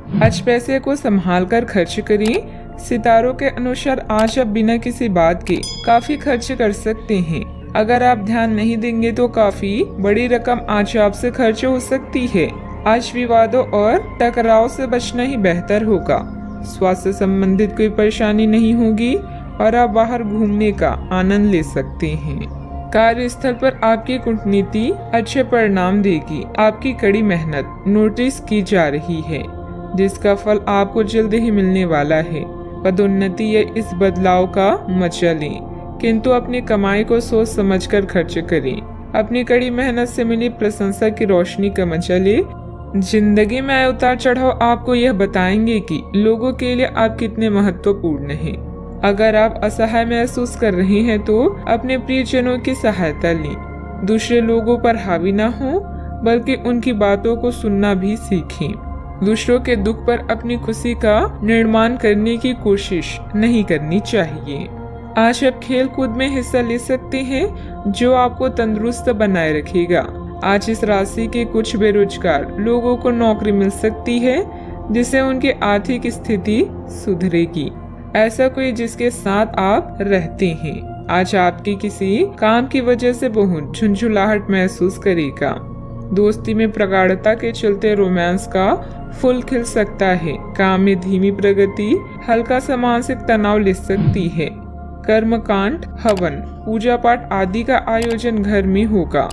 आज पैसे को संभाल कर खर्च करें। सितारों के अनुसार आज आप बिना किसी बात के काफी खर्च कर सकते हैं। अगर आप ध्यान नहीं देंगे तो काफी बड़ी रकम आज आपसे खर्च हो सकती है। आज विवादों और टकराव से बचना ही बेहतर होगा। स्वास्थ्य संबंधित कोई परेशानी नहीं होगी और आप बाहर घूमने का आनंद ले सकते हैं। कार्यस्थल पर आपकी कूटनीति अच्छे परिणाम देगी। आपकी कड़ी मेहनत नोटिस की जा रही है, जिसका फल आपको जल्द ही मिलने वाला है। पदोन्नति या इस बदलाव का मजा लें, किंतु अपनी कमाई को सोच समझकर खर्च करें। अपनी कड़ी मेहनत से मिली प्रशंसा की रोशनी का मजा लें। जिंदगी में आए उतार चढ़ाव आपको यह बताएंगे कि लोगों के लिए आप कितने महत्वपूर्ण हैं। अगर आप असहाय महसूस कर रहे हैं तो अपने प्रियजनों की सहायता लें। दूसरे लोगों पर हावी न हो, बल्कि उनकी बातों को सुनना भी सीखें। दूसरों के दुख पर अपनी खुशी का निर्माण करने की कोशिश नहीं करनी चाहिए। आज आप खेल कूद में हिस्सा ले सकते हैं, जो आपको तंदुरुस्त बनाए रखेगा। आज इस राशि के कुछ बेरोजगार लोगों को नौकरी मिल सकती है, जिससे उनकी आर्थिक स्थिति सुधरेगी। ऐसा कोई जिसके साथ आप रहते हैं आज आपकी किसी काम की वजह से बहुत झुंझुलाहट महसूस करेगा। दोस्ती में प्रगाढ़ता के चलते रोमांस का फूल खिल सकता है। काम में धीमी प्रगति हल्का सा मानसिक तनाव ले सकती है। कर्मकांड, हवन, पूजा पाठ आदि का आयोजन घर में होगा।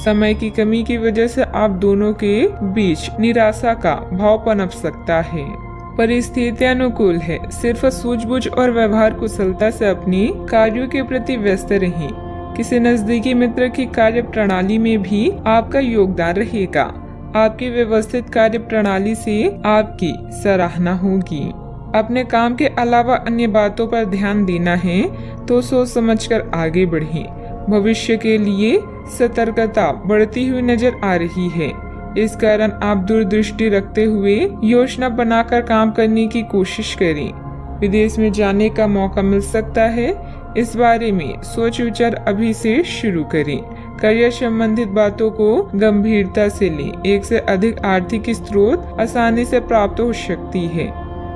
समय की कमी की वजह से आप दोनों के बीच निराशा का भाव पनप सकता है। परिस्थितियां अनुकूल है। सिर्फ सूझबूझ और व्यवहार कुशलता से अपने कार्यों के प्रति व्यस्त रहें। किसी नजदीकी मित्र की कार्य प्रणाली में भी आपका योगदान रहेगा। आपकी व्यवस्थित कार्य प्रणाली से आपकी सराहना होगी। अपने काम के अलावा अन्य बातों पर ध्यान देना है तो सोच समझकर आगे बढ़ें। भविष्य के लिए सतर्कता बढ़ती हुई नजर आ रही है। इस कारण आप दूरदृष्टि रखते हुए योजना बनाकर काम करने की कोशिश करें। विदेश में जाने का मौका मिल सकता है। इस बारे में सोच विचार अभी से शुरू करें। करियर संबंधित बातों को गंभीरता से लें। एक से अधिक आर्थिक स्रोत आसानी से प्राप्त हो सकती है,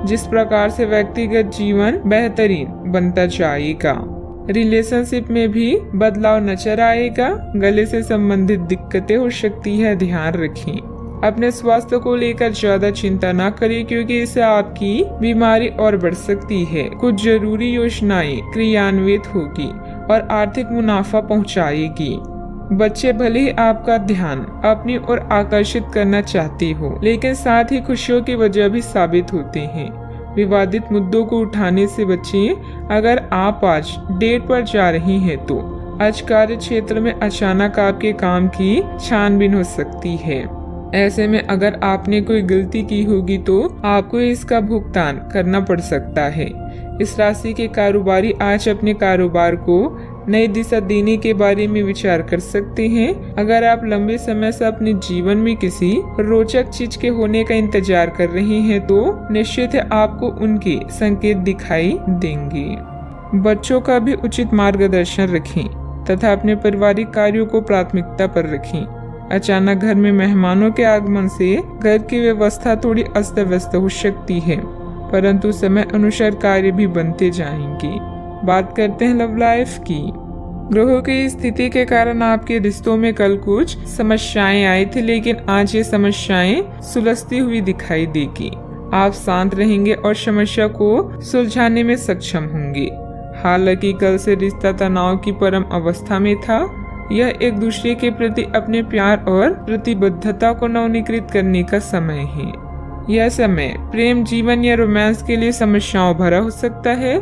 जिस प्रकार से व्यक्तिगत जीवन बेहतरीन बनता जाएगा। रिलेशनशिप में भी बदलाव नजर आएगा। गले से संबंधित दिक्कतें हो सकती है, ध्यान रखें। अपने स्वास्थ्य को लेकर ज्यादा चिंता न करें, क्योंकि इससे आपकी बीमारी और बढ़ सकती है। कुछ जरूरी योजनाएं क्रियान्वित होगी और आर्थिक मुनाफा पहुंचाएगी। बच्चे भले ही आपका ध्यान अपनी ओर आकर्षित करना चाहते हो, लेकिन साथ ही खुशियों की वजह भी साबित होते हैं। विवादित मुद्दों को उठाने से बचें। अगर आप आज डेट पर जा रही हैं तो आज कार्य क्षेत्र में अचानक आपके काम की छानबीन हो सकती है। ऐसे में अगर आपने कोई गलती की होगी तो आपको इसका भुगतान करना पड़ सकता है। इस राशि के कारोबारी आज अपने कारोबार को नई दिशा देने के बारे में विचार कर सकते हैं। अगर आप लंबे समय से अपने जीवन में किसी रोचक चीज के होने का इंतजार कर रहे हैं तो निश्चित है आपको उनके संकेत दिखाई देंगे। बच्चों का भी उचित मार्गदर्शन रखें तथा अपने पारिवारिक कार्यों को प्राथमिकता पर रखें। अचानक घर में मेहमानों के आगमन से घर की व्यवस्था थोड़ी अस्त व्यस्त हो सकती है, परंतु समय अनुसार कार्य भी बनते जाएंगे। बात करते हैं लव लाइफ की। ग्रहों की स्थिति के कारण आपके रिश्तों में कल कुछ समस्याएं आई थी, लेकिन आज ये समस्याएं सुलझती हुई दिखाई देगी। आप शांत रहेंगे और समस्या को सुलझाने में सक्षम होंगे। हालांकि कल से रिश्ता तनाव की परम अवस्था में था। यह एक दूसरे के प्रति अपने प्यार और प्रतिबद्धता को नवीनीकृत करने का समय है। यह समय प्रेम जीवन या रोमांस के लिए समस्याओं भरा हो सकता है,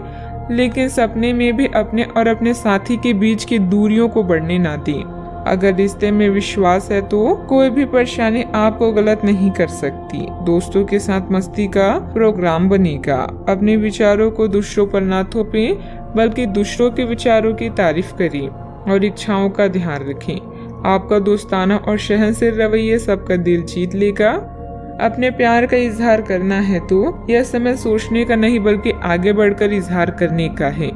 लेकिन सपने में भी अपने और अपने साथी के बीच की दूरियों को बढ़ने ना दें। अगर रिश्ते में विश्वास है तो कोई भी परेशानी आपको गलत नहीं कर सकती। दोस्तों के साथ मस्ती का प्रोग्राम बनेगा। अपने विचारों को दूसरों पर ना थोपें, बल्कि दूसरों के विचारों की तारीफ करें और इच्छाओं का ध्यान रखें। आपका दोस्ताना और सहनशील रवैया सबका दिल जीत लेगा। अपने प्यार का इजहार करना है तो यह समय सोचने का नहीं, बल्कि आगे बढ़कर इजहार करने का है।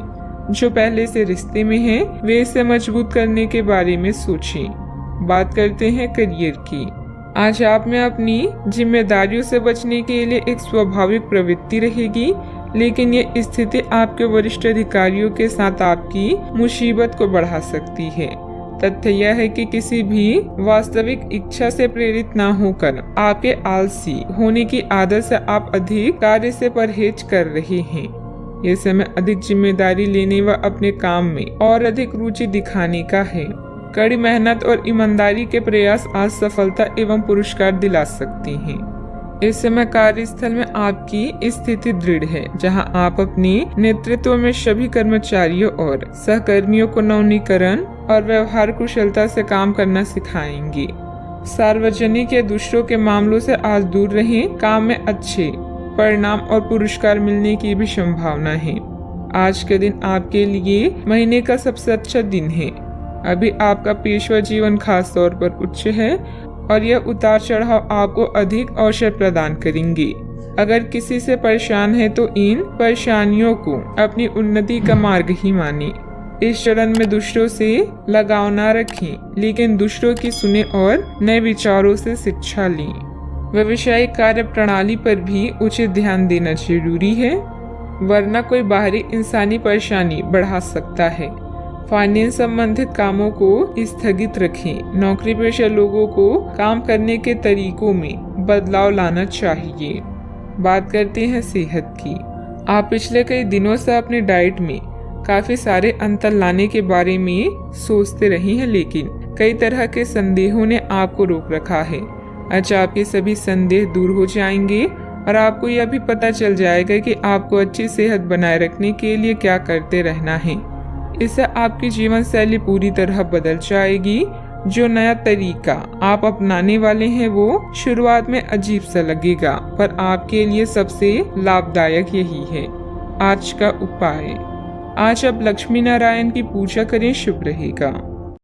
जो पहले से रिश्ते में हैं, वे इसे मजबूत करने के बारे में सोचें। बात करते हैं करियर की। आज आप में अपनी जिम्मेदारियों से बचने के लिए एक स्वाभाविक प्रवृत्ति रहेगी, लेकिन ये स्थिति आपके वरिष्ठ अधिकारियों के साथ आपकी मुसीबत को बढ़ा सकती है। तथ्य यह है कि किसी भी वास्तविक इच्छा से प्रेरित न होकर आपके आलसी होने की आदत से आप अधिक कार्य से परहेज कर रहे हैं। ये समय अधिक जिम्मेदारी लेने व अपने काम में और अधिक रुचि दिखाने का है। कड़ी मेहनत और ईमानदारी के प्रयास आज सफलता एवं पुरस्कार दिला सकते हैं। इस समय कार्यस्थल में आपकी स्थिति दृढ़ है, जहां आप अपने नेतृत्व में सभी कर्मचारियों और सहकर्मियों को नवीनीकरण और व्यवहार कुशलता से काम करना सिखाएंगे। सार्वजनिक या दूसरों के मामलों से आज दूर रहें। काम में अच्छे परिणाम और पुरस्कार मिलने की भी संभावना है। आज के दिन आपके लिए महीने का सबसे अच्छा दिन है। अभी आपका पेशवा जीवन खास तौर पर उच्च है और यह उतार चढ़ाव आपको अधिक अवसर प्रदान करेंगे। अगर किसी से परेशान है तो इन परेशानियों को अपनी उन्नति का मार्ग ही माने। इस चरण में दूसरों से लगाव न रखें, लेकिन दूसरों की सुने और नए विचारों से शिक्षा लें। व्यवसायिक कार्य प्रणाली पर भी उचित ध्यान देना जरूरी है, वरना कोई बाहरी इंसानी परेशानी बढ़ा सकता है। फाइनेंस संबंधित कामों को स्थगित रखें। नौकरी पेशा लोगों को काम करने के तरीकों में बदलाव लाना चाहिए। बात करते हैं सेहत की। आप पिछले कई दिनों से अपने डाइट में काफी सारे अंतर लाने के बारे में सोचते रही हैं, लेकिन कई तरह के संदेहों ने आपको रोक रखा है। आज आपके सभी संदेह दूर हो जाएंगे और आपको यह भी पता चल जाएगा कि आपको अच्छी सेहत बनाए रखने के लिए क्या करते रहना है। इससे आपकी जीवन शैली पूरी तरह बदल जाएगी। जो नया तरीका आप अपनाने वाले हैं वो शुरुआत में अजीब सा लगेगा, पर आपके लिए सबसे लाभदायक यही है। आज का उपाय, आज आप लक्ष्मी नारायण की पूजा करें, शुभ रहेगा।